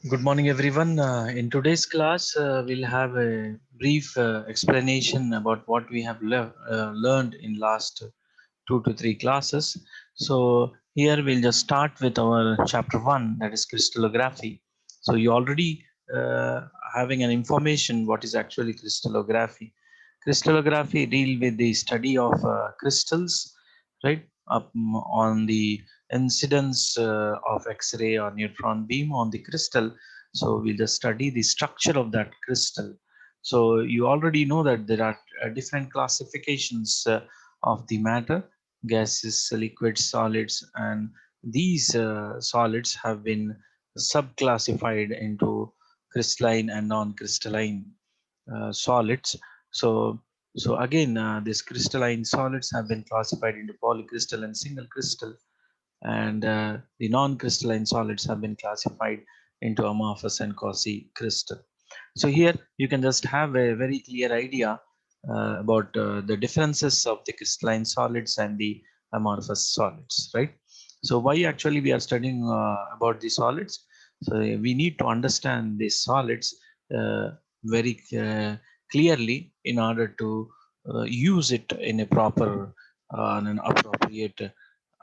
Good morning, everyone. In today's class, we'll have a brief explanation about what we have learned in last 2 to 3 classes. So here we'll just start with our chapter one, that is crystallography. So you already having an information what is actually crystallography. Crystallography deal with the study of crystals, right? On the incidence of X-ray or neutron beam on the crystal. So we'll just study the structure of that crystal. So you already know that there are different classifications of the matter, gases, liquids, solids, and these solids have been subclassified into crystalline and non-crystalline solids. So, so again, these crystalline solids have been classified into polycrystal and single crystal, and the non-crystalline solids have been classified into amorphous and quasi-crystal. So here you can just have a very clear idea about the differences of the crystalline solids and the amorphous solids, right? So why actually we are studying about the solids? So we need to understand these solids uh, very clearly in order to use it in a proper and an appropriate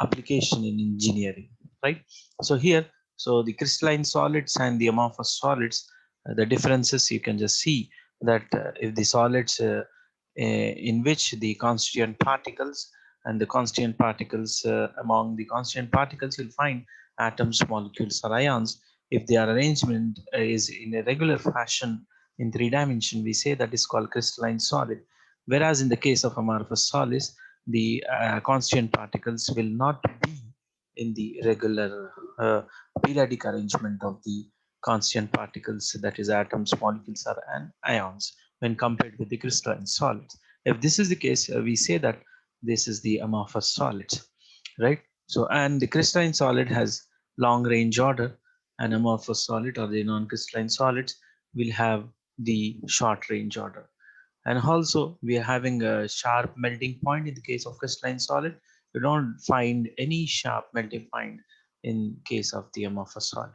application in engineering, right? So here, so the crystalline solids and the amorphous solids, the differences you can just see that if the solids in which the constituent particles and the constituent particles, among the constituent particles you'll find atoms, molecules, or ions. If their arrangement is in a regular fashion in 3 dimension, we say that is called crystalline solid. Whereas in the case of amorphous solids, the constituent particles will not be in the regular periodic arrangement of the constituent particles, that is atoms, molecules, or and ions, when compared with the crystalline solids. If this is the case, we say that this is the amorphous solids, right? So, and the crystalline solid has long range order, and amorphous solid or the non-crystalline solids will have the short range order. And also we are having a sharp melting point in the case of crystalline solid. You don't find any sharp melting point in case of the amorphous solid.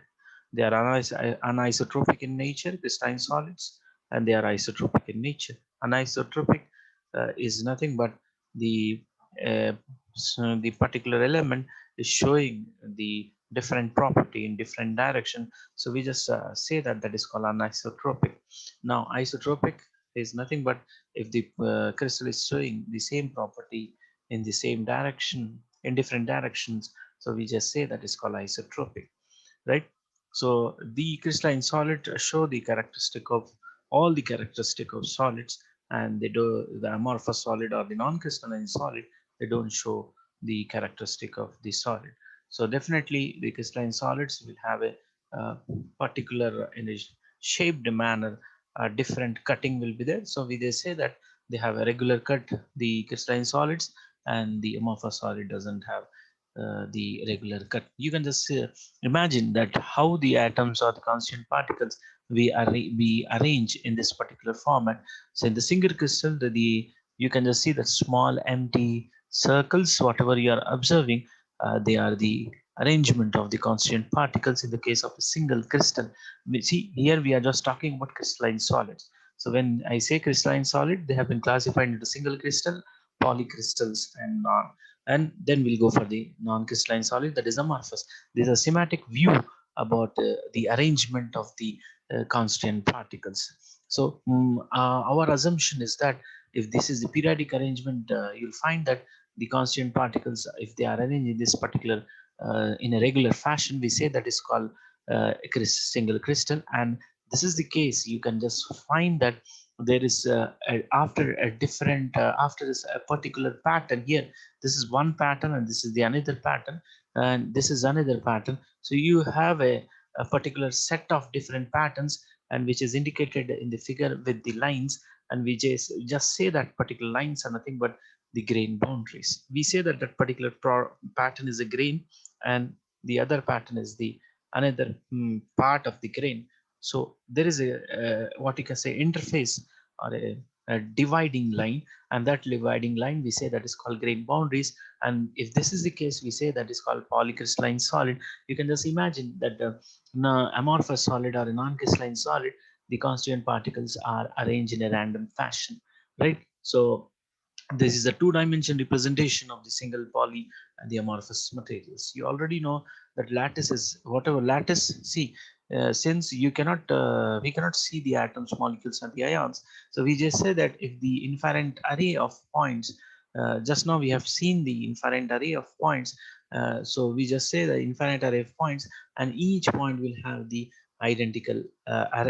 They are anisotropic in nature, crystalline solids, and they are isotropic in nature. Anisotropic is nothing but the uh, the particular element is showing the different property in different direction. So we just say that that is called anisotropic. Now isotropic is nothing but if the crystal is showing the same property in the same direction, in different directions, so we just say that is called isotropic, right? So the crystalline solid show the characteristic of all the characteristic of solids, and they do the amorphous solid or the non-crystalline solid, they don't show the characteristic of the solid. So definitely the crystalline solids will have a particular in a shaped manner, different cutting will be there. So we they say that they have a regular cut, the crystalline solids, and the amorphous solid doesn't have the regular cut. You can just imagine that how the atoms or the constituent particles we arrange in this particular format. So in the single crystal, the you can just see the small empty circles, whatever you are observing, they are the arrangement of the constituent particles in the case of a single crystal. We see here we are just talking about crystalline solids. So when I say crystalline solid, they have been classified into single crystal, polycrystals, and non. And then we'll go for the non-crystalline solid, that is amorphous. This is a schematic view about the arrangement of the constituent particles. So our assumption is that if this is the periodic arrangement, you'll find that the constituent particles, if they are arranged in this particular in a regular fashion, we say that is called single crystal. And this is the case, you can just find that there is after a different after this a particular pattern here, this is one pattern and this is the another pattern and this is another pattern. So you have a particular set of different patterns, and which is indicated in the figure with the lines, and we just say that particular lines are nothing but the grain boundaries. We say that that particular pattern is a grain, and the other pattern is the another part of the grain. So there is a what you can say interface or dividing line, and that dividing line we say that is called grain boundaries. And if this is the case, we say that is called polycrystalline solid. You can just imagine that the amorphous solid or a non-crystalline solid, the constituent particles are arranged in a random fashion, right? So this is a two-dimension representation of the single poly and the amorphous materials. You already know that lattice is whatever lattice. See, since you cannot, we cannot see the atoms, molecules, and the ions, so we just say that if the infinite array of points, just now we have seen the infinite array of points, so we just say the infinite array of points, and each point will have the identical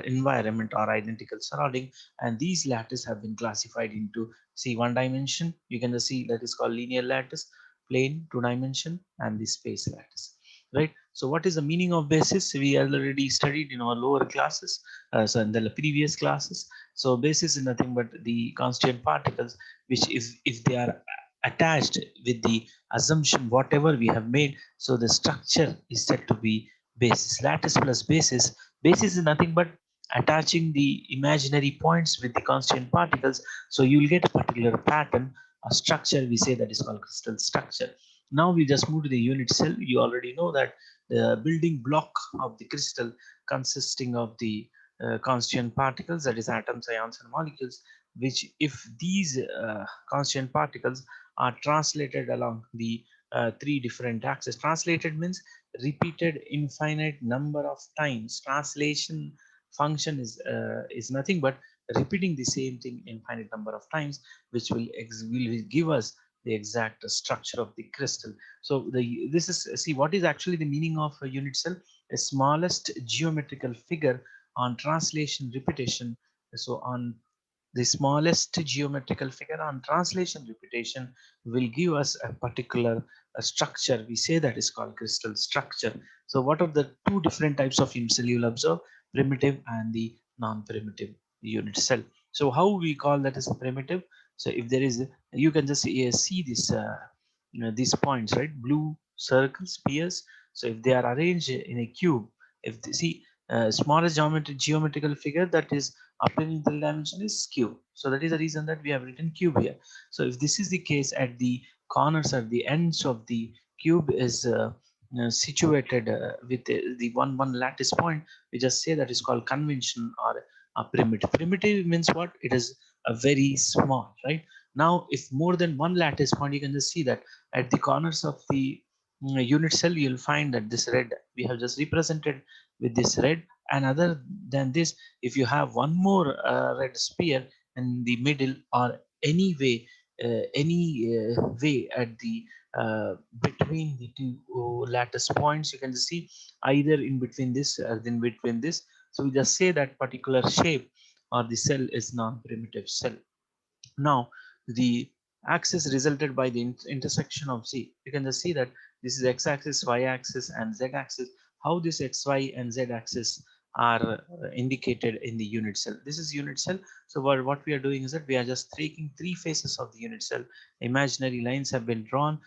environment or identical surrounding, and these lattice have been classified into, see, one dimension. You can see that is called linear lattice, plane, two dimension, and the space lattice, right? So what is the meaning of basis? We already studied in our lower classes, so in the previous classes. So basis is nothing but the constituent particles, which if they are attached with the assumption whatever we have made, so the structure is said to be basis. Lattice plus basis. Basis is nothing but attaching the imaginary points with the constituent particles, so you will get a particular pattern, a structure, we say that is called crystal structure. Now we just move to the unit cell. You already know that the building block of the crystal consisting of the constituent particles, that is atoms, ions, and molecules, which if these constituent particles are translated along the three different axes. Translated means repeated infinite number of times. Translation function is nothing but repeating the same thing infinite number of times, which will give us the exact structure of the crystal. So this is, see, what is actually the meaning of a unit cell? A smallest geometrical figure on translation repetition. So on the smallest geometrical figure on translation repetition will give us a particular structure. We say that is called crystal structure. So what are the two different types of unit cell you will observe? Primitive and the non-primitive unit cell. So how we call that as a primitive? So if there is, you can just see this, these points, right? Blue circles, spheres. So if they are arranged in a cube, if they see smallest geometrical figure, that is upper in three dimension is cube. So that is the reason that we have written cube here. So if this is the case, at the corners, at the ends of the cube is situated with the one lattice point, we just say that is called convention or a primitive. Primitive means what? It is a very small, right? Now if more than one lattice point, you can just see that at the corners of the unit cell, you'll find that this red we have just represented with this red. And other than this, if you have one more red sphere in the middle, or any way, way at the between the two lattice points, you can see either in between this or in between this. So we just say that particular shape or the cell is non-primitive cell. Now the axis resulted by the intersection of Z. You can just see that this is x-axis, y-axis, and z-axis. How this x, y, and z-axis are indicated in the unit cell. This is unit cell. So what we are doing is that we are just taking three faces of the unit cell. Imaginary lines have been drawn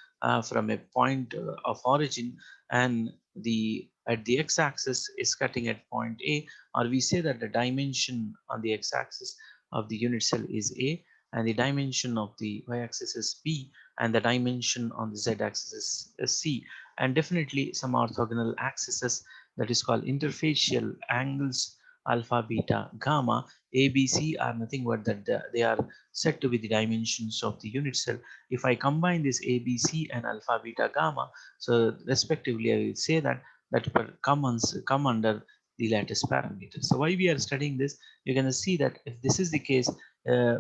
from a point of origin, and the at the x-axis is cutting at point A, or we say that the dimension on the x-axis of the unit cell is A, and the dimension of the y-axis is b, and the dimension on the z-axis is c. And definitely some orthogonal axes, that is called interfacial angles, alpha, beta, gamma, a, b, c are nothing but that they are said to be the dimensions of the unit cell. If I combine this a, b, c, and alpha, beta, gamma, so respectively I will say that come under the lattice parameter. So why we are studying this? You're going to see that if this is the case, uh,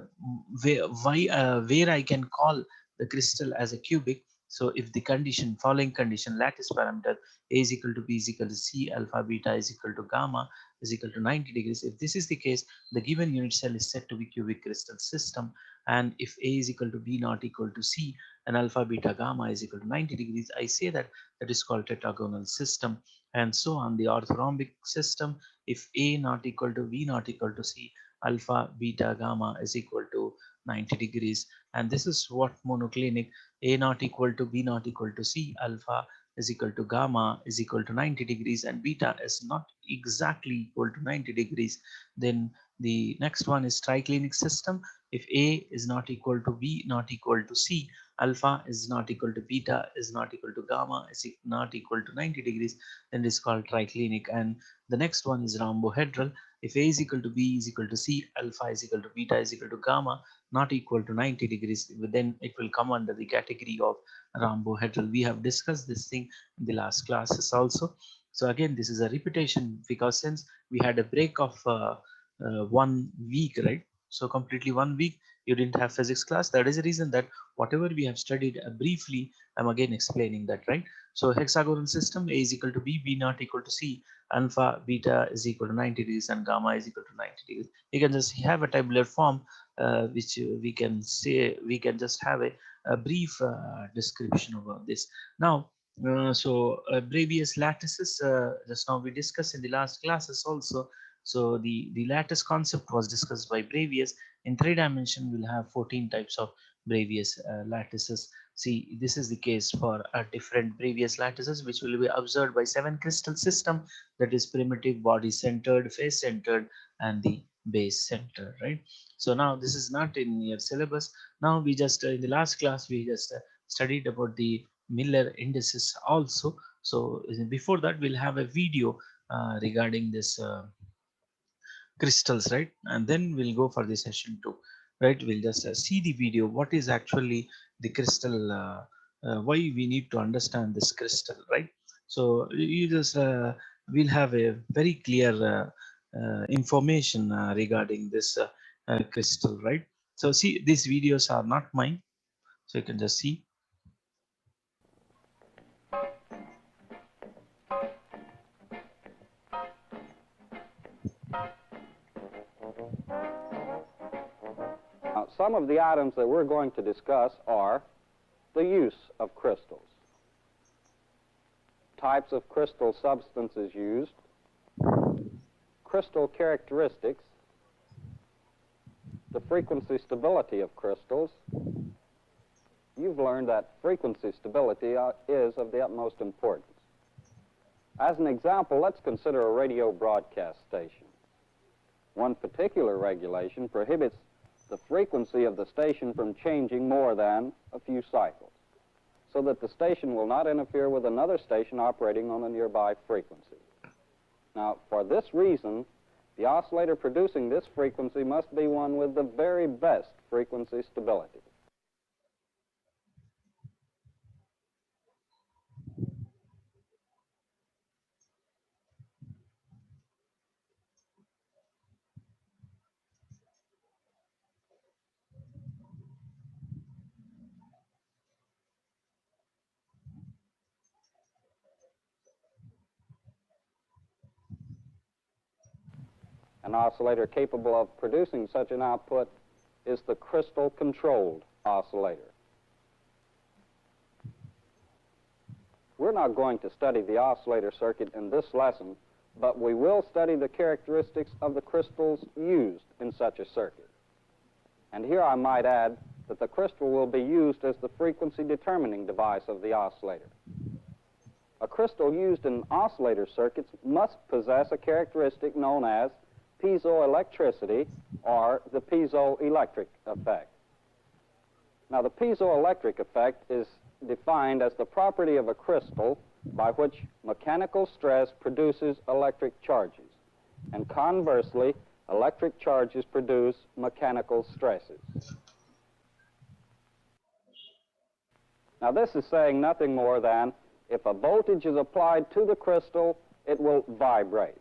where I can call the crystal as a cubic. So if the condition, following condition, lattice parameter a is equal to b is equal to c, alpha beta is equal to gamma is equal to 90 degrees. If this is the case, the given unit cell is said to be cubic crystal system. And if a is equal to b not equal to c, and alpha beta gamma is equal to 90 degrees, I say that that is called tetragonal system. And so on the orthorhombic system, if a not equal to b not equal to c, alpha, beta, gamma is equal to 90 degrees. And this is what monoclinic, A not equal to B not equal to C, alpha is equal to gamma is equal to 90 degrees, and beta is not exactly equal to 90 degrees. Then the next one is triclinic system. If A is not equal to B, not equal to C, alpha is not equal to beta, is not equal to gamma, is not equal to 90 degrees, then it is called triclinic. And the next one is rhombohedral. If A is equal to B is equal to C, alpha is equal to beta is equal to gamma, not equal to 90 degrees, then it will come under the category of rhombohedral. We have discussed this thing in the last classes also. So again, this is a repetition because since we had a break of 1 week, right? So completely 1 week you didn't have physics class. That is the reason that whatever we have studied briefly, I'm again explaining that, right? So hexagonal system, A is equal to B, B not equal to C, alpha, beta is equal to 90 degrees, and gamma is equal to 90 degrees. You can just have a tabular form, which we can say, we can just have a brief description about this. Now, previous lattices, just now we discussed in the last classes also. So the lattice concept was discussed by Brevius. In 3 dimension, we'll have 14 types of Brevius lattices. See, this is the case for different Brevius lattices, which will be observed by 7 crystal system, that is primitive, body centered, face centered, and the base centered, right? So now this is not in your syllabus. Now we just in the last class we just studied about the Miller indices also. So before that, we'll have a video regarding this crystals, right? And then we'll go for the session 2, right? We'll just see the video, what is actually the crystal, why we need to understand this crystal, right? So you just we'll have a very clear information regarding this crystal, right? So see, these videos are not mine, so you can just see. Some of the items that we're going to discuss are the use of crystals, types of crystal substances used, crystal characteristics, the frequency stability of crystals. You've learned that frequency stability is of the utmost importance. As an example, let's consider a radio broadcast station. One particular regulation prohibits the frequency of the station from changing more than a few cycles, so that the station will not interfere with another station operating on a nearby frequency. Now, for this reason, the oscillator producing this frequency must be one with the very best frequency stability. An oscillator capable of producing such an output is the crystal-controlled oscillator. We're not going to study the oscillator circuit in this lesson, but we will study the characteristics of the crystals used in such a circuit. And here I might add that the crystal will be used as the frequency determining device of the oscillator. A crystal used in oscillator circuits must possess a characteristic known as piezoelectricity, or the piezoelectric effect. Now, the piezoelectric effect is defined as the property of a crystal by which mechanical stress produces electric charges, and conversely, electric charges produce mechanical stresses. Now, this is saying nothing more than if a voltage is applied to the crystal, it will vibrate.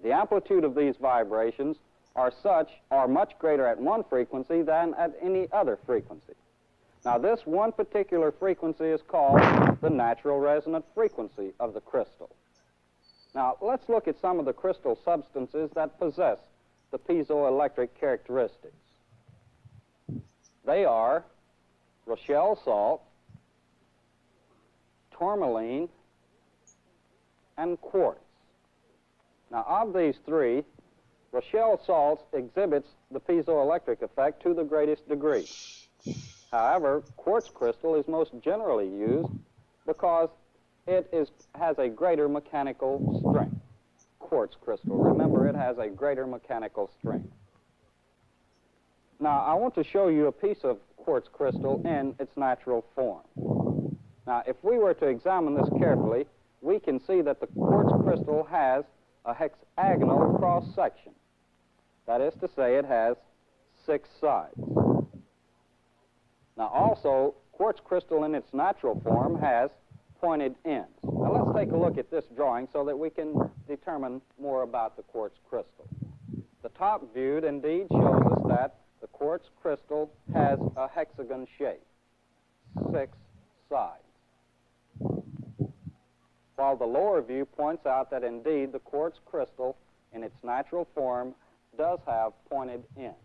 The amplitude of these vibrations are much greater at one frequency than at any other frequency. Now, this one particular frequency is called the natural resonant frequency of the crystal. Now, let's look at some of the crystal substances that possess the piezoelectric characteristics. They are Rochelle salt, tourmaline, and quartz. Now, of these three, Rochelle salts exhibits the piezoelectric effect to the greatest degree. However, quartz crystal is most generally used because it has a greater mechanical strength. Quartz crystal, remember, it has a greater mechanical strength. Now, I want to show you a piece of quartz crystal in its natural form. Now, if we were to examine this carefully, we can see that the quartz crystal has a hexagonal cross-section. That is to say, it has 6 sides. Now, also, quartz crystal in its natural form has pointed ends. Now, let's take a look at this drawing so that we can determine more about the quartz crystal. The top viewed indeed shows us that the quartz crystal has a hexagon shape, 6 sides, while the lower view points out that indeed the quartz crystal in its natural form does have pointed ends.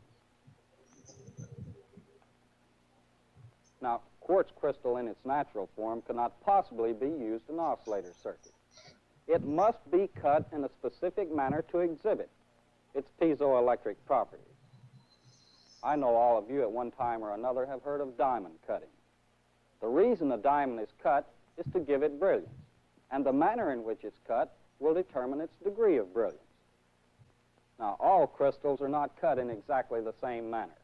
Now, quartz crystal in its natural form cannot possibly be used in oscillator circuit. It must be cut in a specific manner to exhibit its piezoelectric properties. I know all of you at one time or another have heard of diamond cutting. The reason a diamond is cut is to give it brilliance, and the manner in which it's cut will determine its degree of brilliance. Now, all crystals are not cut in exactly the same manner,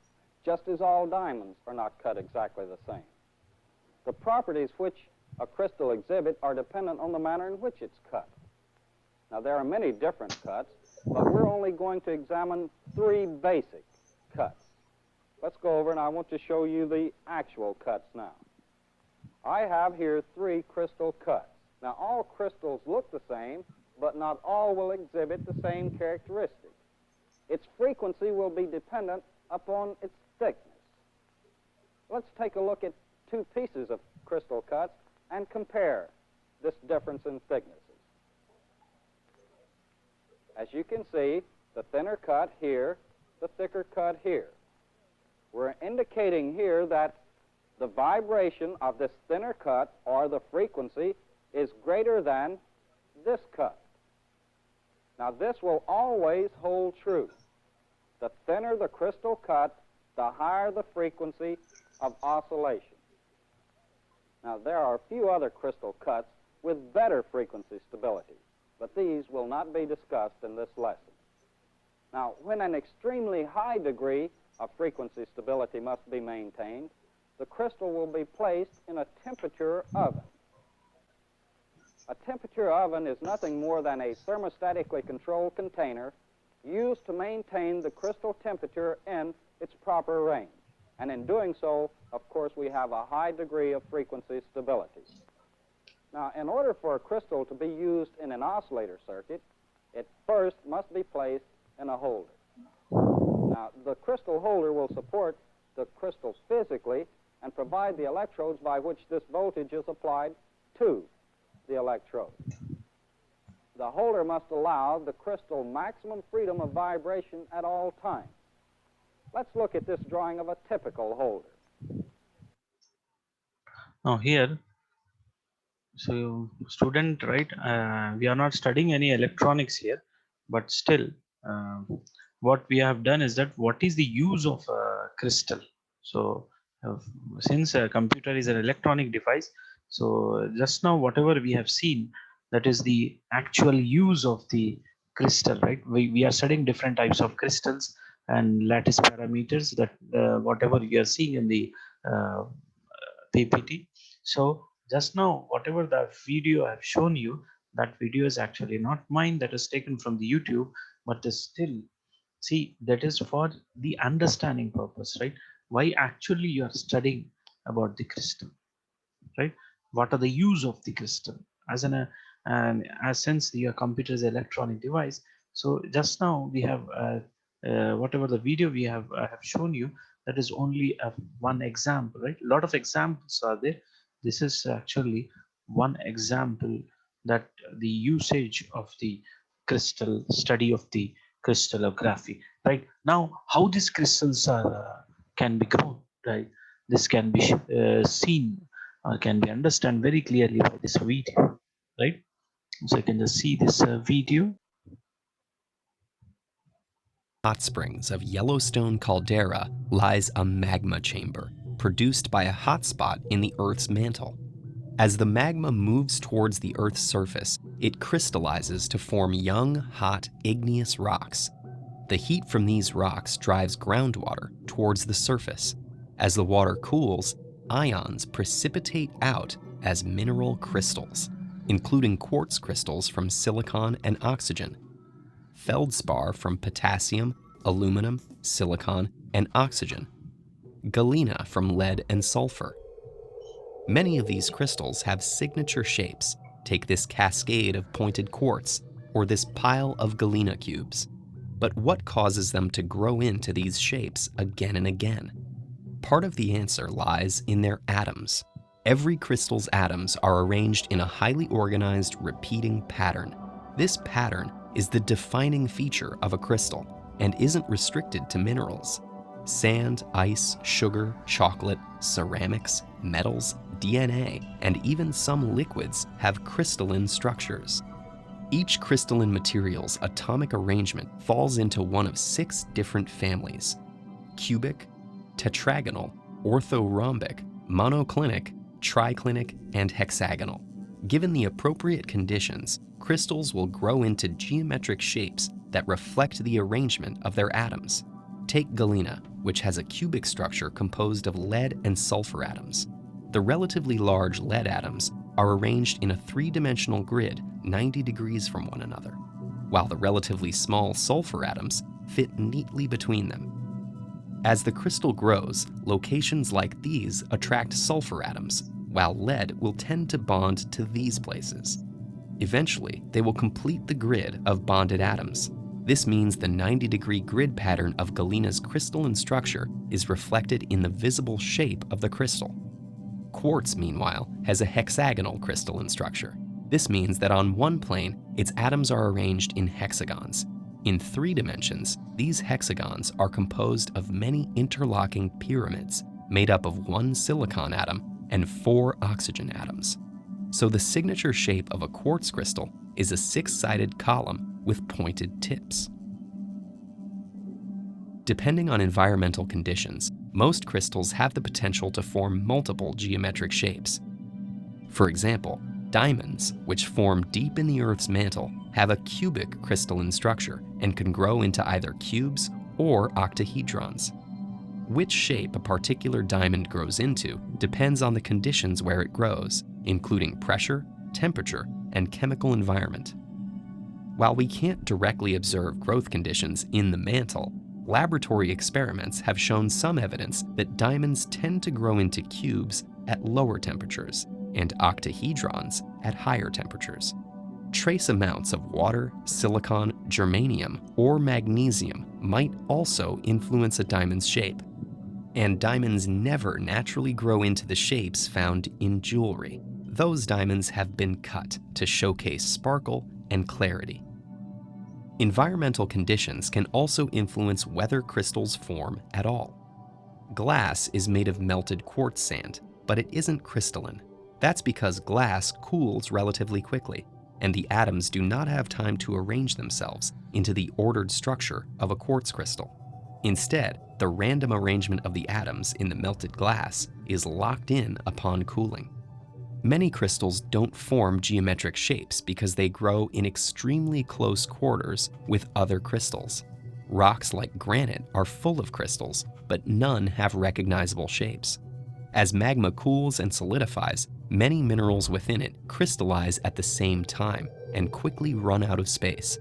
just as all diamonds are not cut exactly the same. The properties which a crystal exhibits are dependent on the manner in which it's cut. Now, there are many different cuts, but we're only going to examine 3 basic cuts. Let's go over, and I want to show you the actual cuts now. I have here 3 crystal cuts. Now, all crystals look the same, but not all will exhibit the same characteristics. Its frequency will be dependent upon its thickness. Let's take a look at 2 pieces of crystal cuts and compare this difference in thicknesses. As you can see, the thinner cut here, the thicker cut here. We're indicating here that the vibration of this thinner cut, or the frequency, is greater than this cut. Now, this will always hold true. The thinner the crystal cut, the higher the frequency of oscillation. Now, there are a few other crystal cuts with better frequency stability, but these will not be discussed in this lesson. Now, when an extremely high degree of frequency stability must be maintained, the crystal will be placed in a temperature oven. A temperature oven is nothing more than a thermostatically controlled container used to maintain the crystal temperature in its proper range. And in doing so, of course, we have a high degree of frequency stability. Now, in order for a crystal to be used in an oscillator circuit, it first must be placed in a holder. Now, the crystal holder will support the crystal physically and provide the electrodes by which this voltage is applied to the electrode. The holder must allow the crystal maximum freedom of vibration at all times. Let's look at this drawing of a typical holder. Now here, so student, right, we are not studying any electronics here, but still what we have done is that what is the use of a crystal. So since a computer is an electronic device, so just now whatever we have seen, that is the actual use of the crystal, right? We are studying different types of crystals and lattice parameters, that whatever you are seeing in the PPT. So just now, whatever the video I've shown you, that video is actually not mine, that is taken from the YouTube, but is still, see, that is for the understanding purpose, right? Why actually you are studying about the crystal, right? What are the use of the crystal as an and as since your computer is an electronic device. So just now we have whatever the video we have I have shown you, that is only one example, right? A lot of examples are there. This is actually one example, that the usage of the crystal, study of the crystallography, right? Now how these crystals are can be grown, right? This can be seen or can be understood very clearly by this video, right? So you can just see this video. Hot springs of Yellowstone caldera lies a magma chamber produced by a hotspot in the Earth's mantle. As the magma moves towards the Earth's surface, it crystallizes to form young, hot, igneous rocks. The heat from these rocks drives groundwater towards the surface. As the water cools, ions precipitate out as mineral crystals, including quartz crystals from silicon and oxygen, feldspar from potassium, aluminum, silicon, and oxygen, galena from lead and sulfur. Many of these crystals have signature shapes. Take this cascade of pointed quartz or this pile of galena cubes. But what causes them to grow into these shapes again and again? Part of the answer lies in their atoms. Every crystal's atoms are arranged in a highly organized, repeating pattern. This pattern is the defining feature of a crystal and isn't restricted to minerals. Sand, ice, sugar, chocolate, ceramics, metals, DNA, and even some liquids have crystalline structures. Each crystalline material's atomic arrangement falls into one of 6 different families: cubic, tetragonal, orthorhombic, monoclinic, triclinic, and hexagonal. Given the appropriate conditions, crystals will grow into geometric shapes that reflect the arrangement of their atoms. Take galena, which has a cubic structure composed of lead and sulfur atoms. The relatively large lead atoms are arranged in a 3-dimensional grid 90 degrees from one another, while the relatively small sulfur atoms fit neatly between them. As the crystal grows, locations like these attract sulfur atoms, while lead will tend to bond to these places. Eventually, they will complete the grid of bonded atoms. This means the 90-degree grid pattern of galena's crystalline structure is reflected in the visible shape of the crystal. Quartz, meanwhile, has a hexagonal crystalline structure. This means that on one plane, its atoms are arranged in hexagons. In 3 dimensions, these hexagons are composed of many interlocking pyramids made up of 1 silicon atom and 4 oxygen atoms. So the signature shape of a quartz crystal is a 6-sided column with pointed tips. Depending on environmental conditions, most crystals have the potential to form multiple geometric shapes. For example, diamonds, which form deep in the Earth's mantle, have a cubic crystalline structure and can grow into either cubes or octahedrons. Which shape a particular diamond grows into depends on the conditions where it grows, including pressure, temperature, and chemical environment. While we can't directly observe growth conditions in the mantle, laboratory experiments have shown some evidence that diamonds tend to grow into cubes at lower temperatures and octahedrons at higher temperatures. Trace amounts of water, silicon, germanium, or magnesium might also influence a diamond's shape. And diamonds never naturally grow into the shapes found in jewelry. Those diamonds have been cut to showcase sparkle and clarity. Environmental conditions can also influence whether crystals form at all. Glass is made of melted quartz sand, but it isn't crystalline. That's because glass cools relatively quickly, and the atoms do not have time to arrange themselves into the ordered structure of a quartz crystal. Instead, the random arrangement of the atoms in the melted glass is locked in upon cooling. Many crystals don't form geometric shapes because they grow in extremely close quarters with other crystals. Rocks like granite are full of crystals, but none have recognizable shapes. As magma cools and solidifies, many minerals within it crystallize at the same time and quickly run out of space.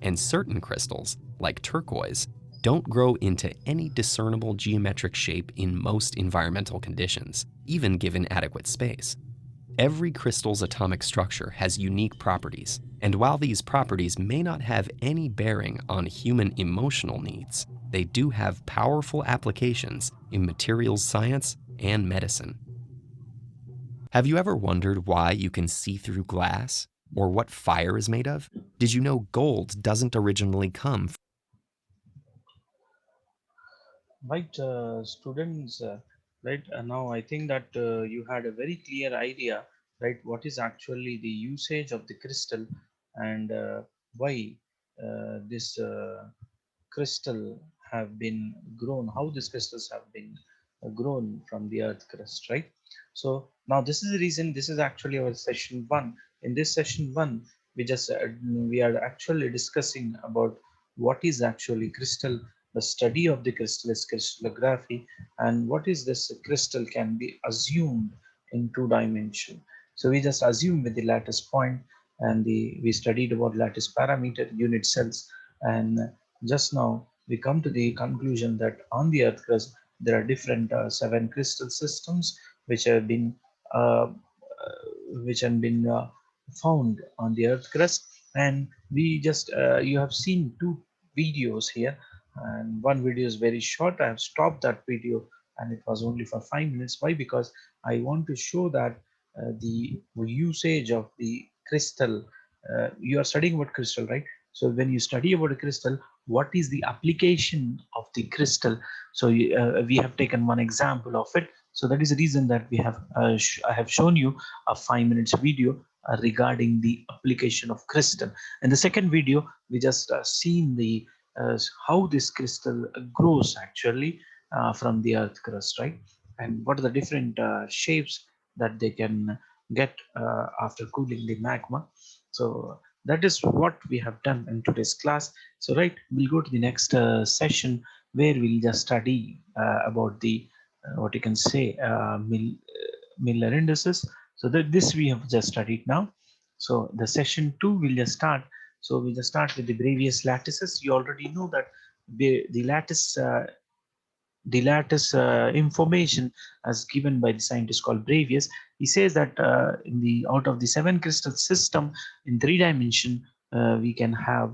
And certain crystals, like turquoise, don't grow into any discernible geometric shape in most environmental conditions, even given adequate space. Every crystal's atomic structure has unique properties, and while these properties may not have any bearing on human emotional needs, they do have powerful applications in materials science and medicine. Have you ever wondered why you can see through glass, or what fire is made of? Did you know gold doesn't originally come from Right, students, right now I think that you had a very clear idea, right? What is actually the usage of the crystal and why this crystal have been grown, how these crystals have been grown from the earth crust, right? So now this is the reason, this is actually our session one. In this session one, we are actually discussing about what is actually crystal. The study of the crystal is crystallography, and what is this crystal can be assumed in two dimension. So we just assume with the lattice point, and we studied about lattice parameter, unit cells, and just now we come to the conclusion that on the earth crust there are different seven crystal systems which have been uh, found on the earth crust. And we just you have seen two videos here, and one video is very short. I have stopped that video, and it was only for 5 minutes. Why? Because I want to show that the usage of the crystal, you are studying about crystal, right? So when you study about a crystal, what is the application of the crystal? So we have taken one example of it. So that is the reason that we have I have shown you a 5 minutes video regarding the application of crystal. In the second video, we just seen the how this crystal grows actually from the earth crust, right? And what are the different shapes that they can get after cooling the magma. So that is what we have done in today's class. So right, we'll go to the next session where we'll just study about the what you can say Miller indices. So that this we have just studied now. So the session 2 will just start. So we just start with the previous lattices. You already know that the lattice information as given by the scientist called Bravius. He says that in the out of the seven crystal system in three dimension, we can have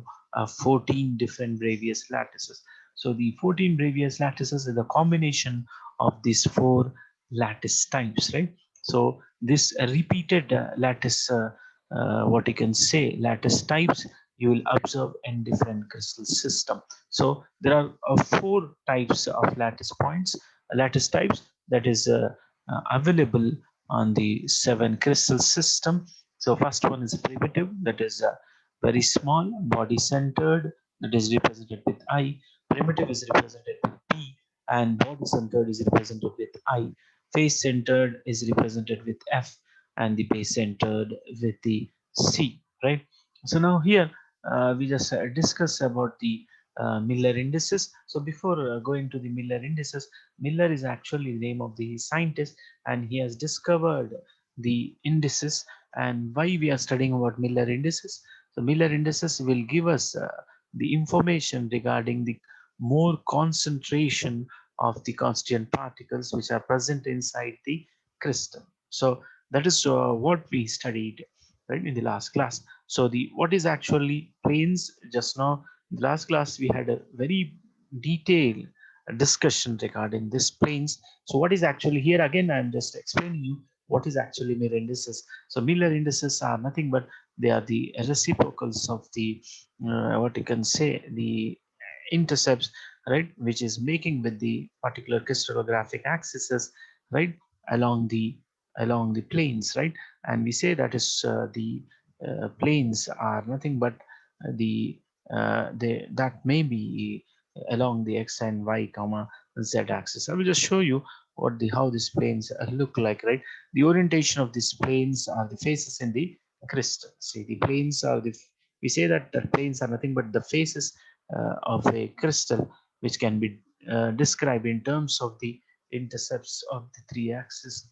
14 different Bravius lattices. So the 14 Bravius lattices is a combination of these four lattice types, right? So this repeated lattice, what you can say, lattice types, you will observe in different crystal system. So there are four types of lattice types that is available on the seven crystal system. So first one is primitive, that is very small, body centered, that is represented with I. Primitive is represented with P, and body centered is represented with I. Face centered is represented with F, and the base centered with the C. Right. So now here we just discuss about the Miller indices. So before going to the Miller indices, Miller is actually the name of the scientist, and he has discovered the indices. And why we are studying about Miller indices? So Miller indices will give us the information regarding the more concentration of the constituent particles which are present inside the crystal. So that is what we studied right in the last class. So the what is actually planes? Just now in the last class we had a very detailed discussion regarding this planes. So what is actually here? Again, I'm just explaining you what is actually Miller indices. So Miller indices are nothing but they are the reciprocals of the what you can say the intercepts, right, which is making with the particular crystallographic axes, right, along the planes, right. And we say that is the planes are nothing but the that may be along the x and y comma z axis. I will just show you what the how these planes look like, right. The orientation of these planes are the faces in the crystal. See, the planes are the, we say that the planes are nothing but the faces of a crystal, which can be described in terms of the intercepts of the three axes.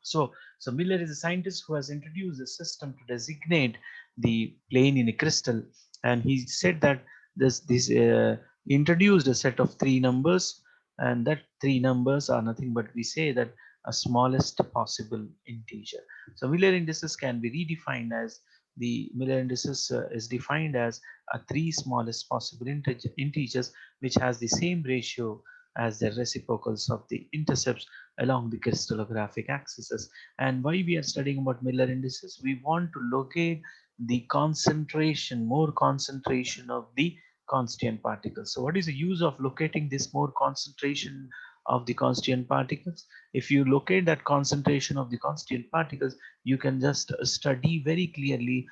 So Miller is a scientist who has introduced a system to designate the plane in a crystal, and he said that this he introduced a set of three numbers, and that three numbers are nothing but we say that a smallest possible integer. So Miller indices can be redefined as the Miller indices is defined as a three smallest possible integers which has the same ratio as the reciprocals of the intercepts along the crystallographic axes. And why we are studying about Miller indices? We want to locate the concentration, more concentration of the constituent particles. So what is the use of locating this more concentration of the constituent particles? If you locate that concentration of the constituent particles, you can just study very clearly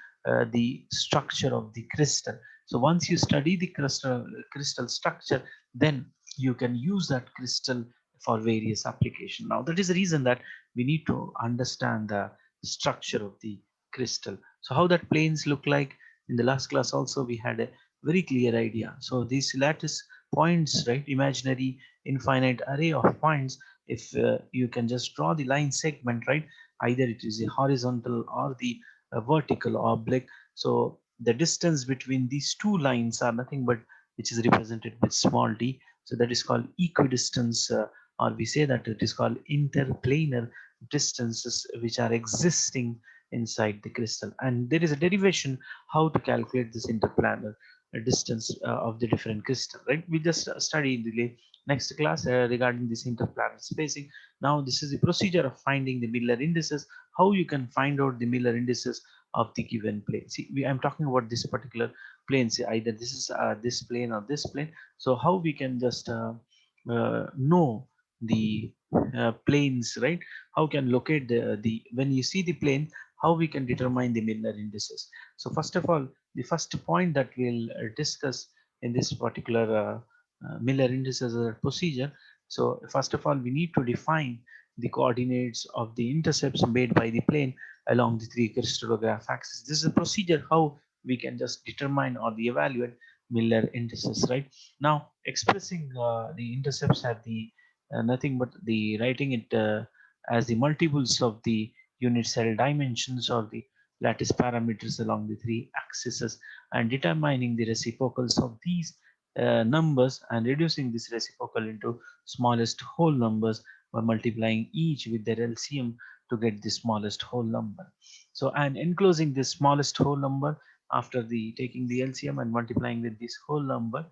the structure of the crystal. So once you study the crystal structure, then you can use that crystal for various application. Now that is the reason that we need to understand the structure of the crystal. So how that planes look like? In the last class also we had very clear idea. So these lattice points, right, imaginary infinite array of points, if you can just draw the line segment, right, either it is a horizontal or the vertical oblique. So the distance between these two lines are nothing but which is represented with small d. So that is called equidistance, or we say that it is called interplanar distances which are existing inside the crystal. And there is a derivation how to calculate this interplanar distance of the different crystal, right? We just study in the next class regarding this interplanar spacing. Now this is the procedure of finding the Miller indices, how you can find out the Miller indices of the given plane. See, I'm talking about this particular plane. See, either this is this plane or this plane. So how we can just know the planes, right? How can locate the when you see the plane, how we can determine the Miller indices. So first of all, the first point that we'll discuss in this particular Miller indices procedure. So first of all, we need to define the coordinates of the intercepts made by the plane along the three crystallograph axes. This is a procedure how we can just determine or the evaluate Miller indices, right? Now, expressing the intercepts at the nothing but the writing it as the multiples of the unit cell dimensions of the lattice parameters along the three axes, and determining the reciprocals of these numbers and reducing this reciprocal into smallest whole numbers by multiplying each with their LCM to get the smallest whole number. So, and enclosing this smallest whole number after the taking the LCM and multiplying with this whole number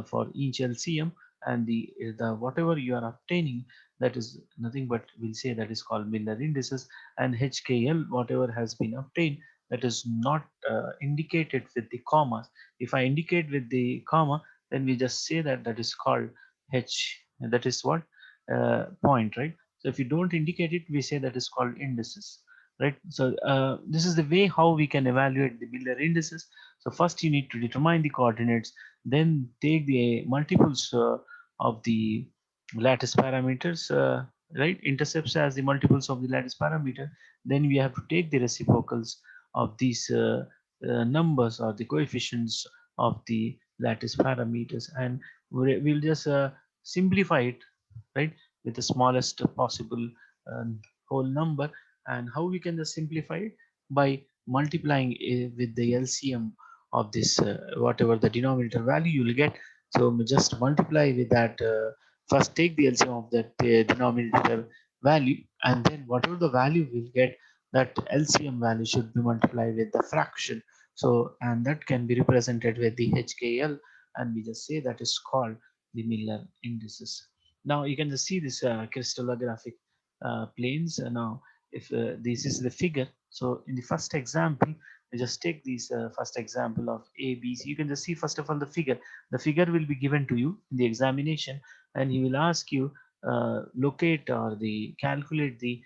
for each LCM, and the whatever you are obtaining, that is nothing but we'll say that is called Miller indices. And HKL whatever has been obtained, that is not indicated with the commas. If I indicate with the comma, then we just say that that is called H, that is what point, right? So if you don't indicate it, we say that is called indices, right? So this is the way how we can evaluate the Miller indices. So first you need to determine the coordinates, then take the multiples of the lattice parameters, right? Intercepts as the multiples of the lattice parameter. Then we have to take the reciprocals of these numbers or the coefficients of the lattice parameters, and we'll just simplify it, right, with the smallest possible whole number. And how we can just simplify it? By multiplying with the LCM of this whatever the denominator value you will get. So we just multiply with that, first take the LCM of that denominator value, and then whatever the value we'll get, that LCM value should be multiplied with the fraction. So, and that can be represented with the HKL, and we just say that is called the Miller indices. Now you can just see this crystallographic planes. Now, if this is the figure, so in the first example, we just take this first example of A, B, C. You can just see first of all the figure. The figure will be given to you in the examination, and he will ask you locate or the calculate the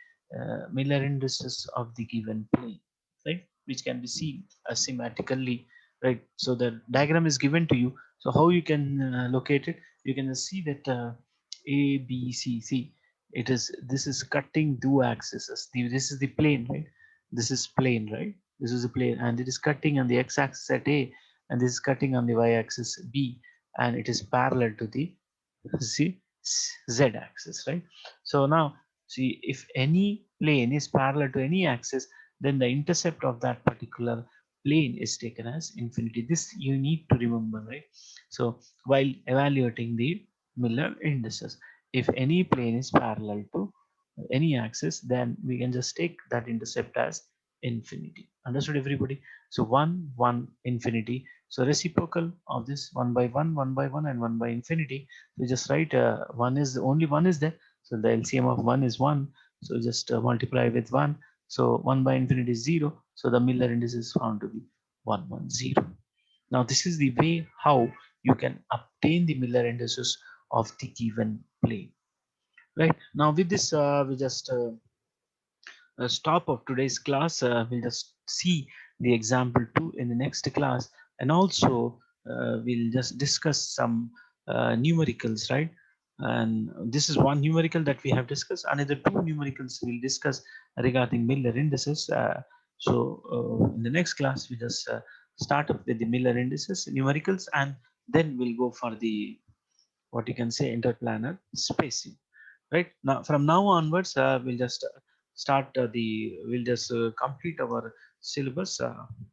Miller indices of the given plane, right? Which can be seen asymmetrically, right? So the diagram is given to you. So how you can locate it? You can see that A, B, C. See, it is this is cutting two axes. This is the plane, right? This is plane, right? This is a plane, and it is cutting on the x-axis at A, and this is cutting on the y-axis B, and it is parallel to the z z-axis, right? So now, see, if any plane is parallel to any axis, then the intercept of that particular plane is taken as infinity. This you need to remember, right? So while evaluating the Miller indices, if any plane is parallel to any axis, then we can just take that intercept as infinity. Understood, everybody? So 1 1 infinity. So reciprocal of this 1 by 1 1 by 1 and 1 by infinity. So just write one is only one is there. So the LCM of 1 is 1. So just multiply with 1. So 1 by infinity is 0. So the Miller index is found to be 110. Now this is the way how you can obtain the Miller indices of the given plane. Right now, with this, we just stop of today's class. We'll just see the example 2 in the next class, and also we'll just discuss some numericals, right? And this is one numerical that we have discussed. Another two numericals we'll discuss regarding Miller indices. So in the next class, we just start up with the Miller indices, numericals, and then we'll go for the what you can say interplanar spacing. Right now, from now onwards, we'll just start we'll just complete our syllabus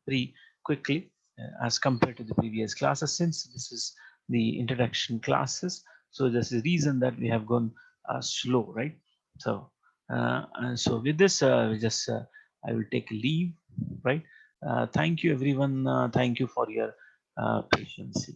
pretty quickly as compared to the previous classes, since this is the introduction classes. So this is the reason that we have gone slow, right? So so with this, we just I will take a leave, right? Thank you everyone. Thank you for your patience.